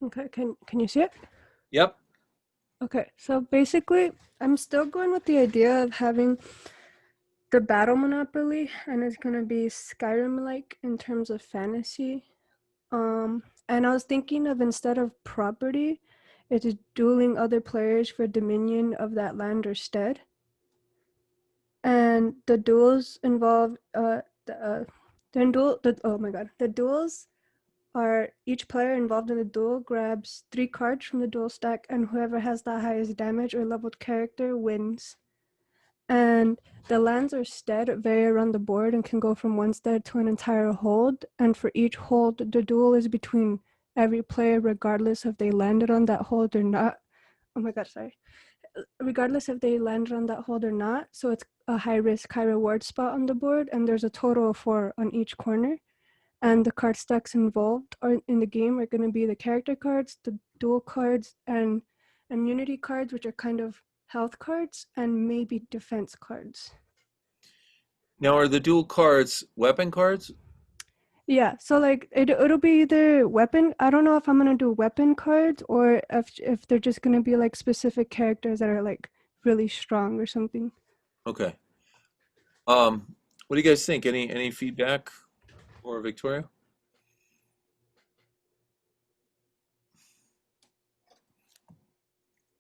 Okay. Can you see it? Yep. Okay. So basically, I'm still going with the idea of having the battle monopoly, and it's gonna be Skyrim-like in terms of fantasy. And I was thinking of instead of property, it is dueling other players for dominion of that land or stead. And the duels involve oh my god, the duels are each player involved in the duel grabs 3 cards from the duel stack, and whoever has the highest damage or leveled character wins. And the lands or stead vary around the board and can go from one stead to an entire hold. And for each hold, the duel is between every player, regardless if they landed on that hold or not. Oh my god, sorry. Regardless if they landed on that hold or not. So it's a high risk, high reward spot on the board, and there's a total of 4 on each corner. And the card stacks involved are in the game are going to be the character cards, the dual cards, and immunity cards, which are kind of health cards, and maybe defense cards. Now, are the dual cards weapon cards? Yeah, so like it'll be either weapon. I don't know if I'm gonna do weapon cards or if they're just gonna be like specific characters that are like really strong or something. Okay. What do you guys think? Any feedback for Victoria?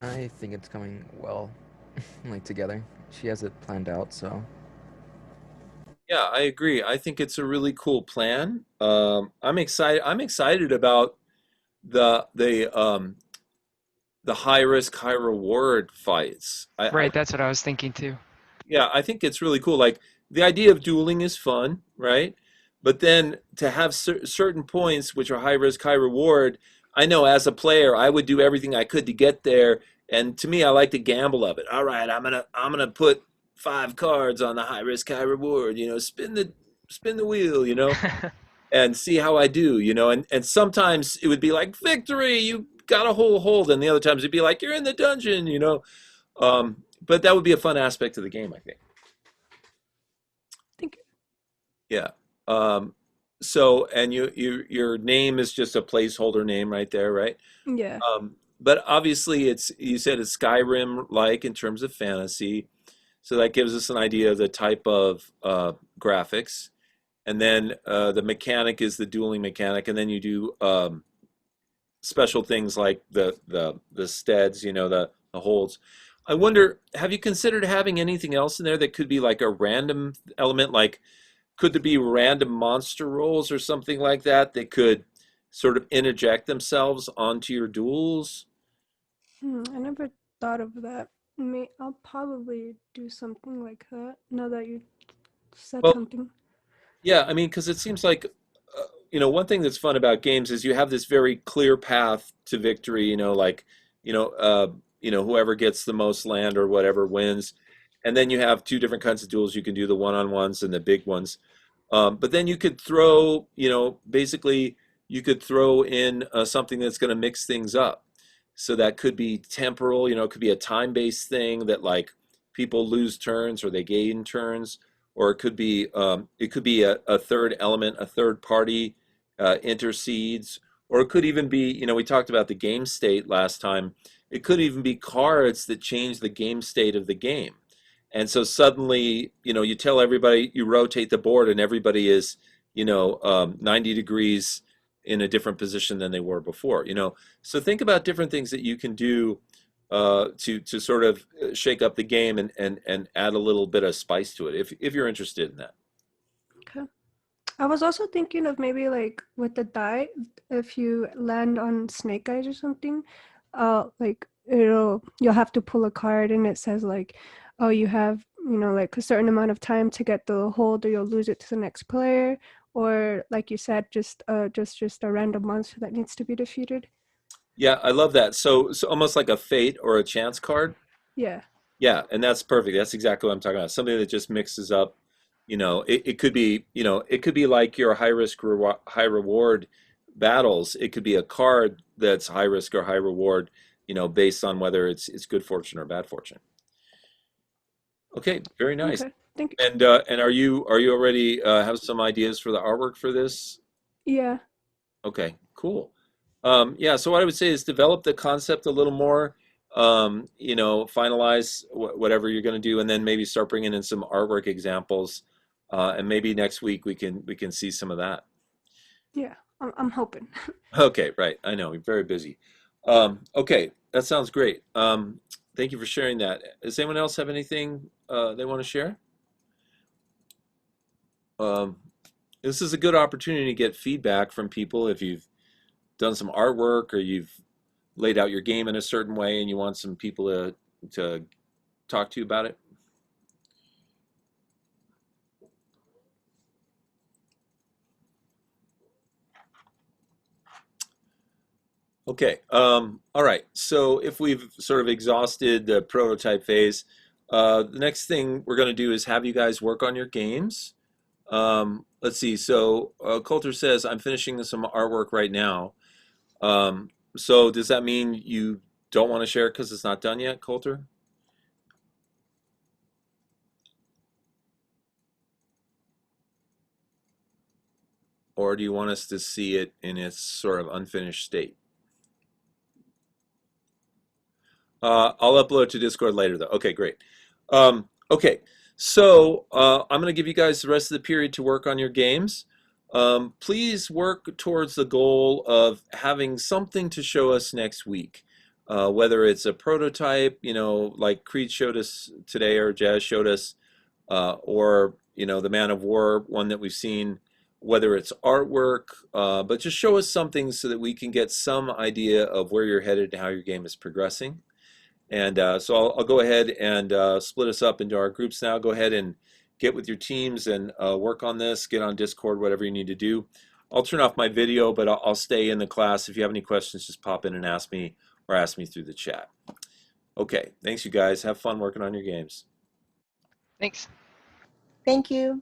I think it's coming well, like together. She has it planned out, so Yeah, I agree. I think it's a really cool plan. I'm excited. I'm excited about the the um, the high risk, high reward fights. Right, that's what I was thinking too. Yeah, I think it's really cool. Like the idea of dueling is fun, right? But then to have certain points which are high risk, high reward, I know as a player, I would do everything I could to get there. And to me, I like the gamble of it. All right, I'm gonna put 5 cards on the high risk, high reward. Spin the wheel. And see how I do. And sometimes it would be like victory, you got a whole hold, and the other times it'd be like you're in the dungeon. But that would be a fun aspect of the game, I think. Thank Yeah. So, and your name is just a placeholder name right there, right? you. Yeah. But obviously, you said it's Skyrim-like in terms of fantasy, so that gives us an idea of the type of graphics. And then the mechanic is the dueling mechanic, and then you do special things like the steads, the holds. I wonder, have you considered having anything else in there that could be like a random element? Like, could there be random monster rolls or something like that that could sort of interject themselves onto your duels? I never thought of that. I'll probably do something like that now that you said Well, something. yeah, I mean, because it seems like, one thing that's fun about games is you have this very clear path to victory. Like, whoever gets the most land or whatever wins, and then you have two different kinds of duels. You can do the one-on-ones and the big ones. But then you could throw, basically, you could throw in something that's going to mix things up. So that could be temporal, it could be a time-based thing that like people lose turns or they gain turns, or it could be a third element, a third party intercedes, or it could even be, we talked about the game state last time. It could even be cards that change the game state of the game. And so suddenly, you tell everybody, you rotate the board, and everybody is, 90 degrees in a different position than they were before. So think about different things that you can do to sort of shake up the game and add a little bit of spice to it, if you're interested in that. Okay. I was also thinking of maybe like with the die, if you land on snake eyes or something, like you'll have to pull a card and it says like, oh, you have, like a certain amount of time to get the hold or you'll lose it to the next player. Or like you said, just a random monster that needs to be defeated. Yeah, I love that. So almost like a fate or a chance card. Yeah. Yeah, and that's perfect. That's exactly what I'm talking about. Something that just mixes up, it could be, it could be like your high risk, high reward battles. It could be a card that's high risk or high reward, based on whether it's good fortune or bad fortune. Okay, very nice. Okay. Thank you. And are you already have some ideas for the artwork for this? Yeah. Okay, cool. Yeah, so what I would say is develop the concept a little more, finalize whatever you're going to do, and then maybe start bringing in some artwork examples, and maybe next week we can see some of that. Yeah. I'm hoping. Okay, right. I know, you're very busy. Okay, that sounds great. Thank you for sharing that. Does anyone else have anything they want to share? Um, this is a good opportunity to get feedback from people if you've done some artwork or you've laid out your game in a certain way and you want some people to talk to you about it. Okay. All right. So if we've sort of exhausted the prototype phase, the next thing we're going to do is have you guys work on your games. Let's see. So Coulter says, I'm finishing some artwork right now. So does that mean you don't want to share it because it's not done yet, Coulter? Or do you want us to see it in its sort of unfinished state? I'll upload to Discord later, though. Okay, great. Okay, so I'm going to give you guys the rest of the period to work on your games. Please work towards the goal of having something to show us next week, whether it's a prototype, like Creed showed us today or Jazz showed us, or the Man of War one that we've seen, whether it's artwork, but just show us something so that we can get some idea of where you're headed and how your game is progressing. And so I'll go ahead and split us up into our groups now. Go ahead and get with your teams and work on this. Get on Discord, whatever you need to do. I'll turn off my video, but I'll stay in the class. If you have any questions, just pop in and ask me, or ask me through the chat. Okay, thanks you guys. Have fun working on your games. Thanks. Thank you.